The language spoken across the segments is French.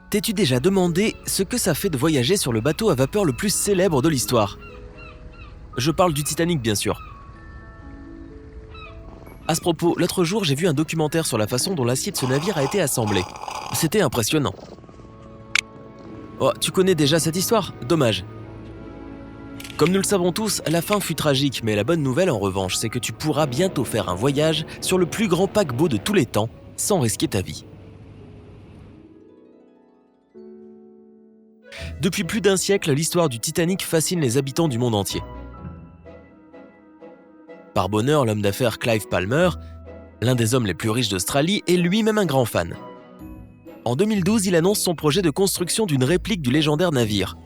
T'es-tu déjà demandé ce que ça fait de voyager sur le bateau à vapeur le plus célèbre de l'histoire ? Je parle du Titanic, bien sûr. À ce propos, l'autre jour, j'ai vu un documentaire sur la façon dont l'acier de ce navire a été assemblé. C'était impressionnant. Oh, tu connais déjà cette histoire ? Dommage. Comme nous le savons tous, la fin fut tragique, mais la bonne nouvelle en revanche, c'est que tu pourras bientôt faire un voyage sur le plus grand paquebot de tous les temps, sans risquer ta vie. Depuis plus d'un siècle, l'histoire du Titanic fascine les habitants du monde entier. Par bonheur, l'homme d'affaires Clive Palmer, l'un des hommes les plus riches d'Australie, est lui-même un grand fan. En 2012, il annonce son projet de construction d'une réplique du légendaire navire.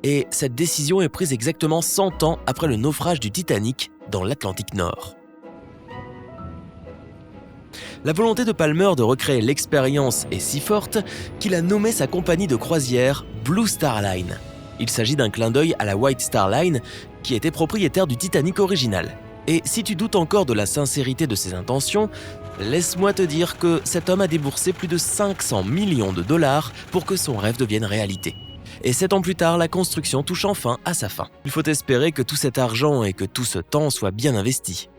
Et cette décision est prise exactement 100 ans après le naufrage du Titanic dans l'Atlantique Nord. La volonté de Palmer de recréer l'expérience est si forte qu'il a nommé sa compagnie de croisière Blue Star Line. Il s'agit d'un clin d'œil à la White Star Line qui était propriétaire du Titanic original. Et si tu doutes encore de la sincérité de ses intentions, laisse-moi te dire que cet homme a déboursé plus de 500 millions de dollars pour que son rêve devienne réalité. Et 7 ans plus tard, la construction touche enfin à sa fin. Il faut espérer que tout cet argent et que tout ce temps soient bien investis.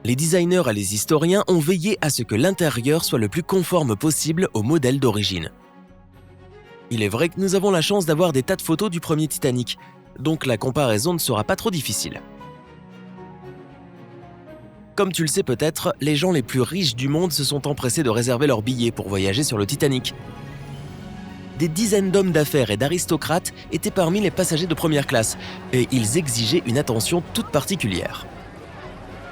Les designers et les historiens ont veillé à ce que l'intérieur soit le plus conforme possible au modèle d'origine. Il est vrai que nous avons la chance d'avoir des tas de photos du premier Titanic, donc la comparaison ne sera pas trop difficile. Comme tu le sais peut-être, les gens les plus riches du monde se sont empressés de réserver leurs billets pour voyager sur le Titanic. Des dizaines d'hommes d'affaires et d'aristocrates étaient parmi les passagers de première classe, et ils exigeaient une attention toute particulière.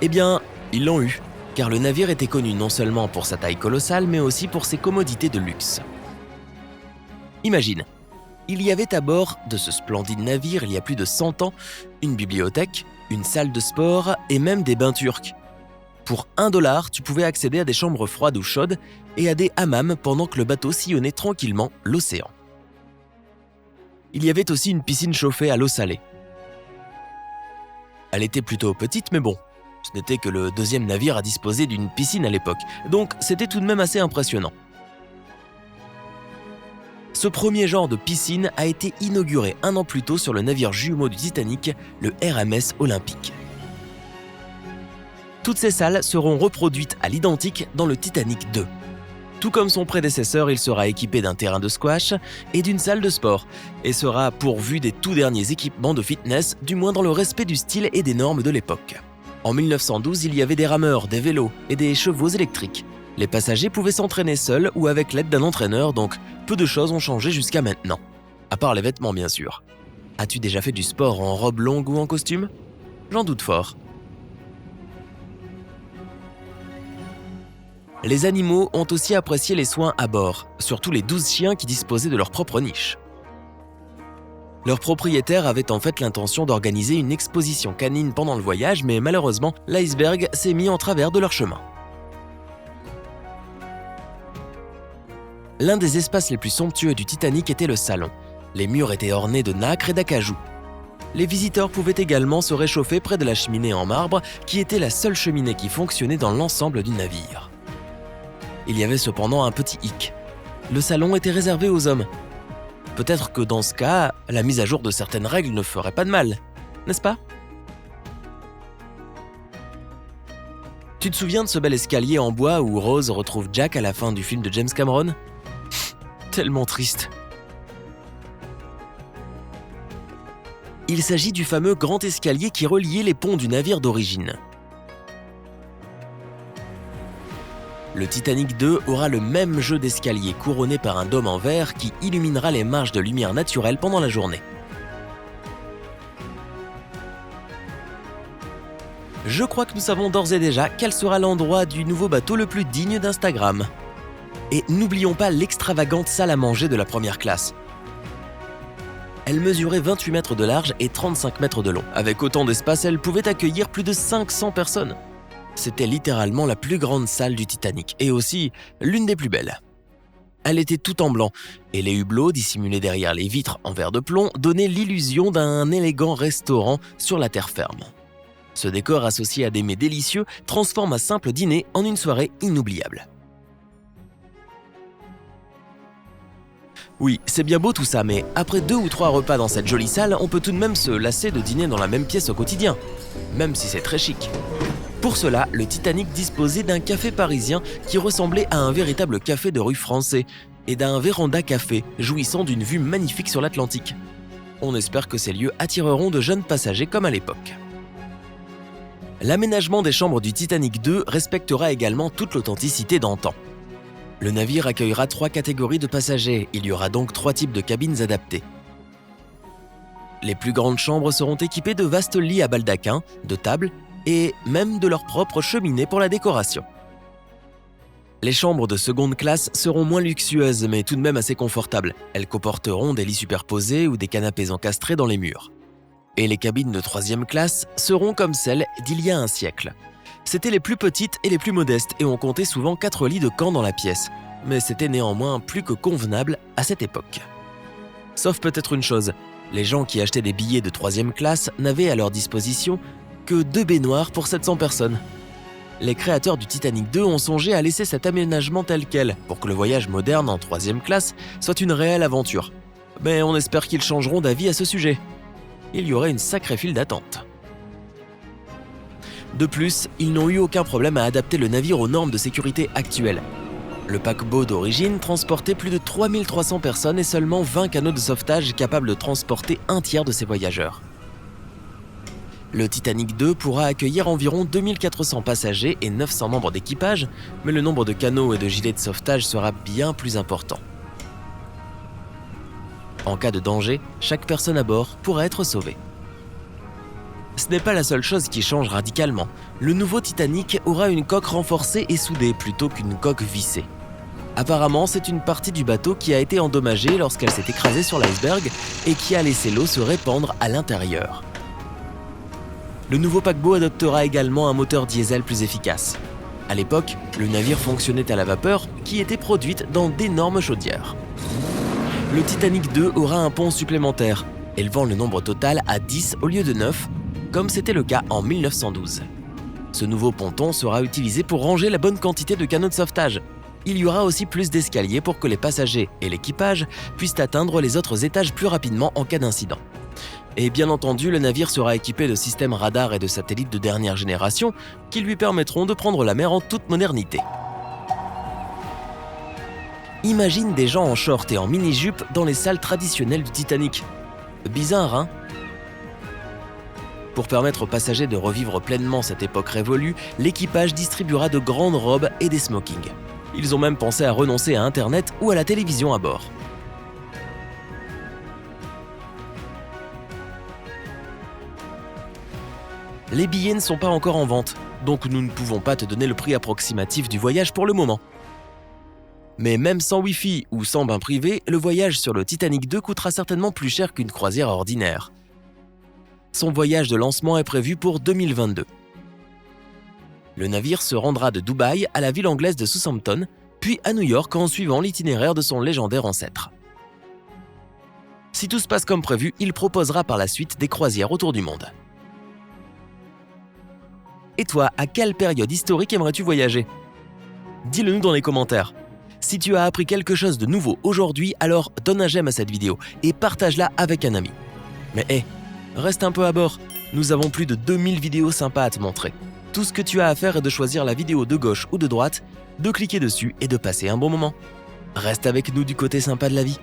Eh bien, ils l'ont eu, car le navire était connu non seulement pour sa taille colossale, mais aussi pour ses commodités de luxe. Imagine, il y avait à bord de ce splendide navire, il y a plus de 100 ans, une bibliothèque, une salle de sport et même des bains turcs. Pour $1, tu pouvais accéder à des chambres froides ou chaudes et à des hammams pendant que le bateau sillonnait tranquillement l'océan. Il y avait aussi une piscine chauffée à l'eau salée. Elle était plutôt petite, mais bon, ce n'était que le deuxième navire à disposer d'une piscine à l'époque, donc c'était tout de même assez impressionnant. Ce premier genre de piscine a été inauguré 1 an plus tôt sur le navire jumeau du Titanic, le RMS Olympic. Toutes ces salles seront reproduites à l'identique dans le Titanic 2. Tout comme son prédécesseur, il sera équipé d'un terrain de squash et d'une salle de sport, et sera pourvu des tout derniers équipements de fitness, du moins dans le respect du style et des normes de l'époque. En 1912, il y avait des rameurs, des vélos et des chevaux électriques. Les passagers pouvaient s'entraîner seuls ou avec l'aide d'un entraîneur, donc peu de choses ont changé jusqu'à maintenant. À part les vêtements, bien sûr. As-tu déjà fait du sport en robe longue ou en costume ? J'en doute fort. Les animaux ont aussi apprécié les soins à bord, surtout les 12 chiens qui disposaient de leur propre niche. Leur propriétaire avait en fait l'intention d'organiser une exposition canine pendant le voyage, mais malheureusement, l'iceberg s'est mis en travers de leur chemin. L'un des espaces les plus somptueux du Titanic était le salon. Les murs étaient ornés de nacre et d'acajou. Les visiteurs pouvaient également se réchauffer près de la cheminée en marbre, qui était la seule cheminée qui fonctionnait dans l'ensemble du navire. Il y avait cependant un petit hic. Le salon était réservé aux hommes. Peut-être que dans ce cas, la mise à jour de certaines règles ne ferait pas de mal, n'est-ce pas ? Tu te souviens de ce bel escalier en bois où Rose retrouve Jack à la fin du film de James Cameron ? Tellement triste. Il s'agit du fameux grand escalier qui reliait les ponts du navire d'origine. Le Titanic 2 aura le même jeu d'escalier couronné par un dôme en verre qui illuminera les marges de lumière naturelle pendant la journée. Je crois que nous savons d'ores et déjà quel sera l'endroit du nouveau bateau le plus digne d'Instagram. Et n'oublions pas l'extravagante salle à manger de la première classe. Elle mesurait 28 mètres de large et 35 mètres de long. Avec autant d'espace, elle pouvait accueillir plus de 500 personnes. C'était littéralement la plus grande salle du Titanic, et aussi l'une des plus belles. Elle était toute en blanc, et les hublots dissimulés derrière les vitres en verre de plomb donnaient l'illusion d'un élégant restaurant sur la terre ferme. Ce décor associé à des mets délicieux transforme un simple dîner en une soirée inoubliable. Oui, c'est bien beau tout ça, mais après 2 ou 3 repas dans cette jolie salle, on peut tout de même se lasser de dîner dans la même pièce au quotidien, même si c'est très chic. Pour cela, le Titanic disposait d'un café parisien qui ressemblait à un véritable café de rue français et d'un véranda café jouissant d'une vue magnifique sur l'Atlantique. On espère que ces lieux attireront de jeunes passagers comme à l'époque. L'aménagement des chambres du Titanic 2 respectera également toute l'authenticité d'antan. Le navire accueillera 3 catégories de passagers, il y aura donc 3 types de cabines adaptées. Les plus grandes chambres seront équipées de vastes lits à baldaquin, de tables et même de leur propre cheminée pour la décoration. Les chambres de seconde classe seront moins luxueuses mais tout de même assez confortables. Elles comporteront des lits superposés ou des canapés encastrés dans les murs. Et les cabines de troisième classe seront comme celles d'il y a un siècle. C'étaient les plus petites et les plus modestes et on comptait souvent 4 lits de camp dans la pièce. Mais c'était néanmoins plus que convenable à cette époque. Sauf peut-être une chose, les gens qui achetaient des billets de troisième classe n'avaient à leur disposition que 2 baignoires pour 700 personnes. Les créateurs du Titanic 2 ont songé à laisser cet aménagement tel quel pour que le voyage moderne en troisième classe soit une réelle aventure. Mais on espère qu'ils changeront d'avis à ce sujet. Il y aurait une sacrée file d'attente. De plus, ils n'ont eu aucun problème à adapter le navire aux normes de sécurité actuelles. Le paquebot d'origine transportait plus de 3300 personnes et seulement 20 canots de sauvetage capables de transporter un tiers de ces voyageurs. Le Titanic 2 pourra accueillir environ 2400 passagers et 900 membres d'équipage, mais le nombre de canots et de gilets de sauvetage sera bien plus important. En cas de danger, chaque personne à bord pourra être sauvée. Ce n'est pas la seule chose qui change radicalement. Le nouveau Titanic aura une coque renforcée et soudée plutôt qu'une coque vissée. Apparemment, c'est une partie du bateau qui a été endommagée lorsqu'elle s'est écrasée sur l'iceberg et qui a laissé l'eau se répandre à l'intérieur. Le nouveau paquebot adoptera également un moteur diesel plus efficace. À l'époque, le navire fonctionnait à la vapeur qui était produite dans d'énormes chaudières. Le Titanic 2 aura un pont supplémentaire, élevant le nombre total à 10 au lieu de 9, comme c'était le cas en 1912. Ce nouveau ponton sera utilisé pour ranger la bonne quantité de canots de sauvetage. Il y aura aussi plus d'escaliers pour que les passagers et l'équipage puissent atteindre les autres étages plus rapidement en cas d'incident. Et bien entendu, le navire sera équipé de systèmes radars et de satellites de dernière génération qui lui permettront de prendre la mer en toute modernité. Imagine des gens en short et en mini-jupe dans les salles traditionnelles du Titanic. Bizarre, hein ? Pour permettre aux passagers de revivre pleinement cette époque révolue, l'équipage distribuera de grandes robes et des smokings. Ils ont même pensé à renoncer à Internet ou à la télévision à bord. Les billets ne sont pas encore en vente, donc nous ne pouvons pas te donner le prix approximatif du voyage pour le moment. Mais même sans Wi-Fi ou sans bain privé, le voyage sur le Titanic 2 coûtera certainement plus cher qu'une croisière ordinaire. Son voyage de lancement est prévu pour 2022. Le navire se rendra de Dubaï à la ville anglaise de Southampton, puis à New York en suivant l'itinéraire de son légendaire ancêtre. Si tout se passe comme prévu, il proposera par la suite des croisières autour du monde. Et toi, à quelle période historique aimerais-tu voyager ? Dis-le nous dans les commentaires. Si tu as appris quelque chose de nouveau aujourd'hui, alors donne un j'aime à cette vidéo et partage-la avec un ami. Mais reste un peu à bord. Nous avons plus de 2000 vidéos sympas à te montrer. Tout ce que tu as à faire est de choisir la vidéo de gauche ou de droite, de cliquer dessus et de passer un bon moment. Reste avec nous du côté sympa de la vie.